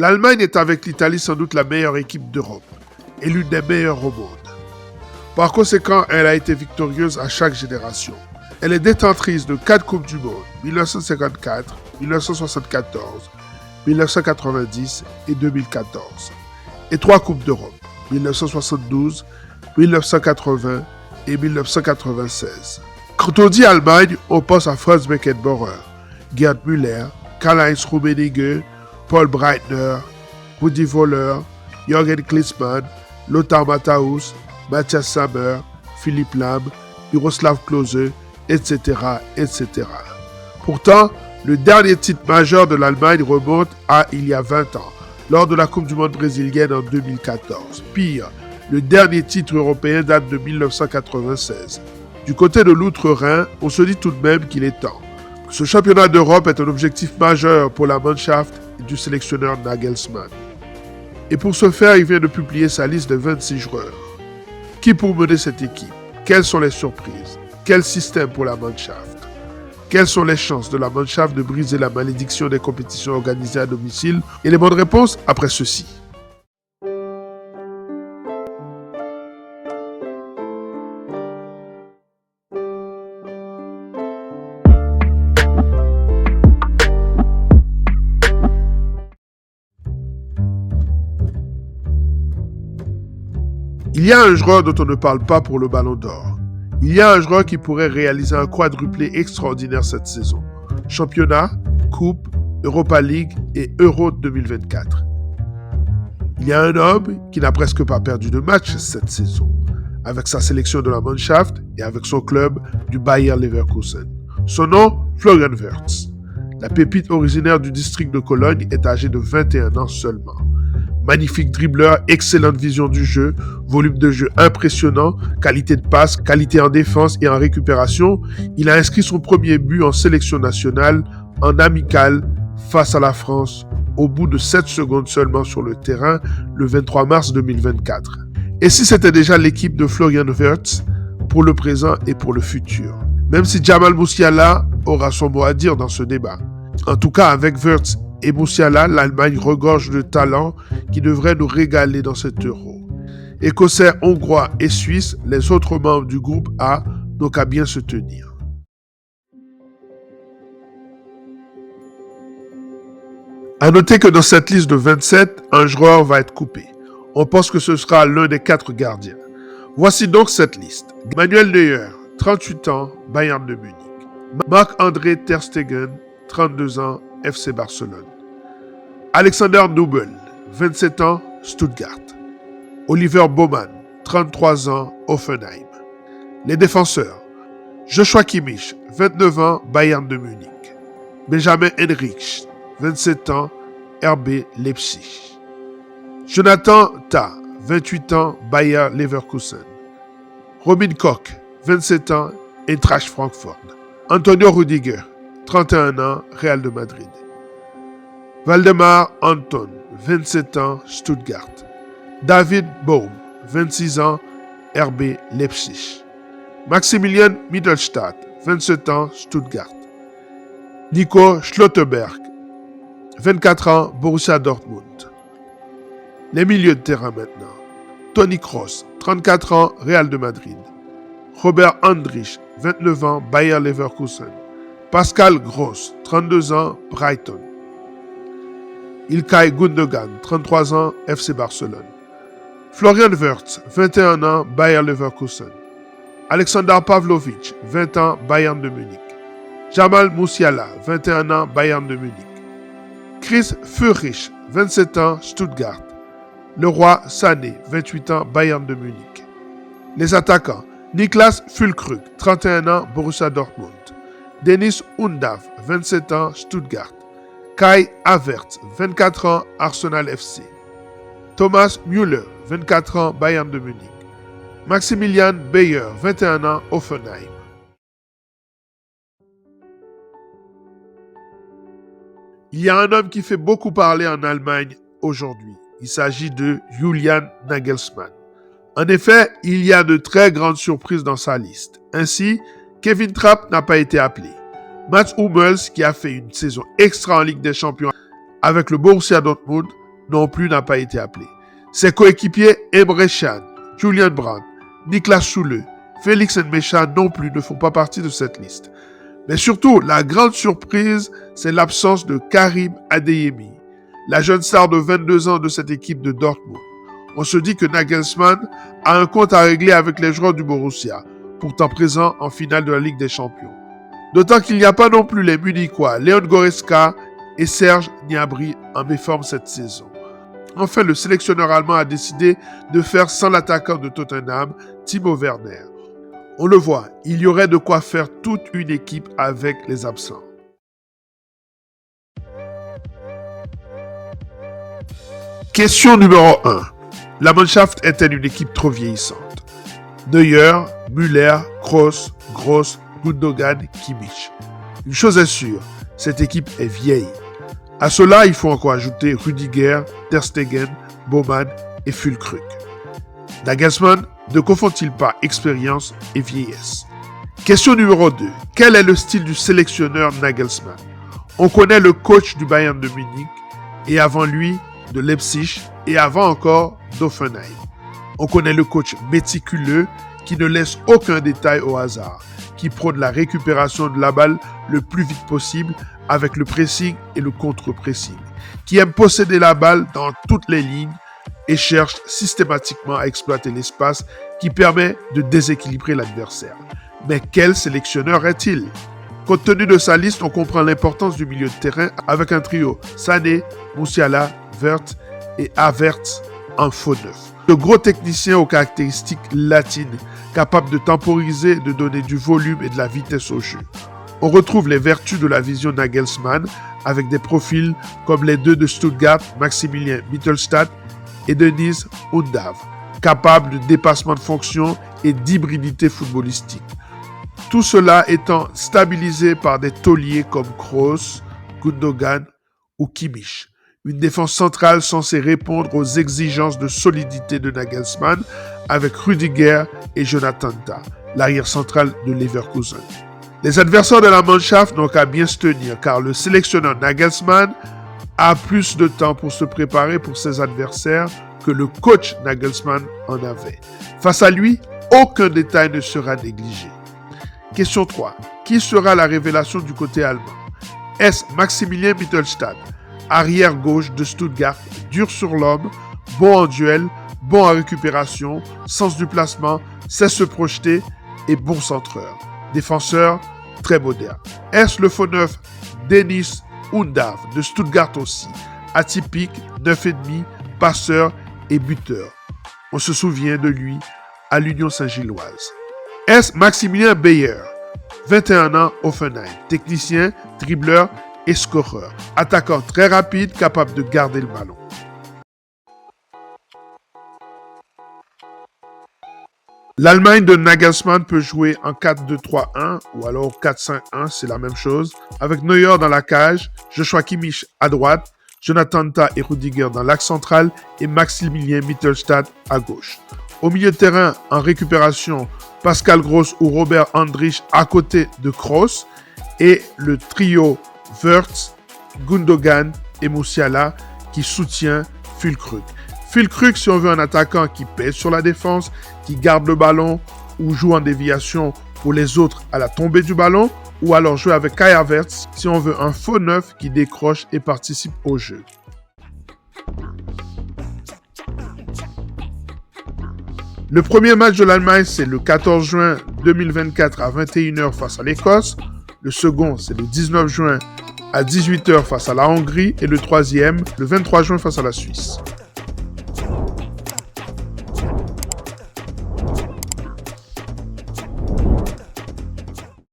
L'Allemagne est avec l'Italie sans doute la meilleure équipe d'Europe et l'une des meilleures au monde. Par conséquent, elle a été victorieuse à chaque génération. Elle est détentrice de 4 Coupes du Monde, 1954, 1974, 1990 et 2014, et 3 Coupes d'Europe, 1972, 1980 et 1996. Quand on dit Allemagne, on pense à Franz Beckenbauer, Gerd Müller, Karl-Heinz Rummenigge, Paul Breitner, Rudi Völler, Jürgen Klinsmann, Lothar Matthäus, Matthias Sammer, Philipp Lahm, Miroslav Klose, etc., etc. Pourtant, le dernier titre majeur de l'Allemagne remonte à il y a 20 ans, lors de la Coupe du Monde brésilienne en 2014. Pire, le dernier titre européen date de 1996. Du côté de l'Outre-Rhin, on se dit tout de même qu'il est temps. Ce championnat d'Europe est un objectif majeur pour la Mannschaft et du sélectionneur Nagelsmann. Et pour ce faire, il vient de publier sa liste de 26 joueurs. Qui pour mener cette équipe? Quelles sont les surprises? Quel système pour la Mannschaft? Quelles sont les chances de la Mannschaft de briser la malédiction des compétitions organisées à domicile? Et les bonnes réponses après ceci. Il y a un joueur dont on ne parle pas pour le Ballon d'Or. Il y a un joueur qui pourrait réaliser un quadruplé extraordinaire cette saison. Championnat, Coupe, Europa League et Euro 2024. Il y a un homme qui n'a presque pas perdu de match cette saison, avec sa sélection de la Mannschaft et avec son club du Bayer Leverkusen. Son nom, Florian Wirtz. La pépite originaire du district de Cologne est âgé de 21 ans seulement. Magnifique dribbleur, excellente vision du jeu, volume de jeu impressionnant, qualité de passe, qualité en défense et en récupération. Il a inscrit son premier but en sélection nationale, en amical, face à la France, au bout de 7 secondes seulement sur le terrain, le 23 mars 2024. Et si c'était déjà l'équipe de Florian Wirtz, pour le présent et pour le futur? Même si Jamal Musiala aura son mot à dire dans ce débat. En tout cas, avec Wirtz et Musiala, l'Allemagne regorge de talents qui devraient nous régaler dans cet Euro. Écossais, Hongrois et Suisses, les autres membres du groupe A n'ont qu'à bien se tenir. À noter que dans cette liste de 27, un joueur va être coupé. On pense que ce sera l'un des 4 gardiens. Voici donc cette liste. Manuel Neuer, 38 ans, Bayern de Munich. Marc-André Ter Stegen, 32 ans, FC Barcelone. Alexander Nubel, 27 ans, Stuttgart. Oliver Baumann, 33 ans, Hoffenheim. Les défenseurs. Joshua Kimmich, 29 ans, Bayern de Munich. Benjamin Henrich, 27 ans, RB Leipzig. Jonathan Tah, 28 ans, Bayer Leverkusen. Robin Koch, 27 ans, Eintracht Francfort. Antonio Rudiger, 31 ans, Real de Madrid. Waldemar Anton, 27 ans, Stuttgart. David Bohm, 26 ans, RB Leipzig. Maximilian Mittelstadt, 27 ans, Stuttgart. Nico Schlotterberg, 24 ans, Borussia Dortmund. Les milieux de terrain maintenant. Toni Kroos, 34 ans, Real de Madrid. Robert Andrich, 29 ans, Bayer Leverkusen. Pascal Gross, 32 ans, Brighton. Ilkay Gundogan, 33 ans, FC Barcelone. Florian Wirtz, 21 ans, Bayer Leverkusen. Alexander Pavlovic, 20 ans, Bayern de Munich. Jamal Musiala, 21 ans, Bayern de Munich. Chris Führich, 27 ans, Stuttgart. Leroy Sané, 28 ans, Bayern de Munich. Les attaquants. Niklas Füllkrug, 31 ans, Borussia Dortmund. Dennis Undav, 27 ans, Stuttgart. Kai Havertz, 24 ans, Arsenal FC. Thomas Müller, 24 ans, Bayern de Munich. Maximilian Bayer, 21 ans, Hoffenheim. Il y a un homme qui fait beaucoup parler en Allemagne aujourd'hui. Il s'agit de Julian Nagelsmann. En effet, il y a de très grandes surprises dans sa liste. Ainsi, Kevin Trapp n'a pas été appelé. Mats Hummels, qui a fait une saison extra en Ligue des Champions avec le Borussia Dortmund, non plus n'a pas été appelé. Ses coéquipiers Emre Can, Julian Brandt, Niklas Süle, Félix Nmecha non plus ne font pas partie de cette liste. Mais surtout, la grande surprise, c'est l'absence de Karim Adeyemi, la jeune star de 22 ans de cette équipe de Dortmund. On se dit que Nagelsmann a un compte à régler avec les joueurs du Borussia, pourtant présents en finale de la Ligue des Champions. D'autant qu'il n'y a pas non plus les Munichois Leon Goretzka et Serge Gnabry en méforme cette saison. Enfin, le sélectionneur allemand a décidé de faire sans l'attaquant de Tottenham, Timo Werner. On le voit, il y aurait de quoi faire toute une équipe avec les absents. Question numéro 1. La Mannschaft est-elle une équipe trop vieillissante? Neuer, Müller, Kroos, Gross, Gundogan, Kimmich. Une chose est sûre, cette équipe est vieille. À cela, il faut encore ajouter Rüdiger, Ter Stegen, Baumann et Füllkrug. Nagelsmann ne confond-il pas expérience et vieillesse? Question numéro 2. Quel est le style du sélectionneur Nagelsmann? On connaît le coach du Bayern de Munich et avant lui de Leipzig et avant encore d'Hoffenheim. On connaît le coach méticuleux qui ne laisse aucun détail au hasard, qui prône la récupération de la balle le plus vite possible avec le pressing et le contre-pressing, qui aime posséder la balle dans toutes les lignes et cherche systématiquement à exploiter l'espace qui permet de déséquilibrer l'adversaire. Mais quel sélectionneur est-il? Compte tenu de sa liste, on comprend l'importance du milieu de terrain avec un trio Sané, Musiala, Wirtz et Havertz en faux neuf. De gros techniciens aux caractéristiques latines, capables de temporiser et de donner du volume et de la vitesse au jeu. On retrouve les vertus de la vision Nagelsmann avec des profils comme les deux de Stuttgart, Maximilian Mittelstadt et Dennis Undav, capables de dépassement de fonction et d'hybridité footballistique. Tout cela étant stabilisé par des tauliers comme Kroos, Gundogan ou Kimmich. Une défense centrale censée répondre aux exigences de solidité de Nagelsmann avec Rüdiger et Jonathan Tah, l'arrière central de Leverkusen. Les adversaires de la Mannschaft n'ont qu'à bien se tenir car le sélectionneur Nagelsmann a plus de temps pour se préparer pour ses adversaires que le coach Nagelsmann en avait. Face à lui, aucun détail ne sera négligé. Question 3. Qui sera la révélation du côté allemand? Est-ce Maximilian Mittelstadt, arrière gauche de Stuttgart, dur sur l'homme, bon en duel, bon en récupération, sens du placement, sait se projeter et bon centreur. Défenseur très moderne. Est-ce le faux neuf Dennis Undav de Stuttgart aussi, atypique, 9,5, passeur et buteur. On se souvient de lui à l'Union Saint-Gilloise. Est-ce Maximilien Bayer, 21 ans, Hoffenheim, technicien, dribbleur et scoreur, attaquant très rapide, capable de garder le ballon. L'Allemagne de Nagelsmann peut jouer en 4-2-3-1 ou alors 4-5-1, c'est la même chose, avec Neuer dans la cage, Joshua Kimmich à droite, Jonathan Tah et Rüdiger dans l'axe central et Maximilian Mittelstadt à gauche. Au milieu de terrain, en récupération, Pascal Gross ou Robert Andrich à côté de Kroos et le trio Wirtz, Gundogan et Musiala qui soutient Füllkrug. Füllkrug, si on veut un attaquant qui pèse sur la défense, qui garde le ballon ou joue en déviation pour les autres à la tombée du ballon, ou alors jouer avec Kai Havertz si on veut un faux neuf qui décroche et participe au jeu. Le premier match de l'Allemagne, c'est le 14 juin 2024 à 21h face à l'Écosse. Le second, c'est le 19 juin à 18h face à la Hongrie. Et le troisième, le 23 juin face à la Suisse.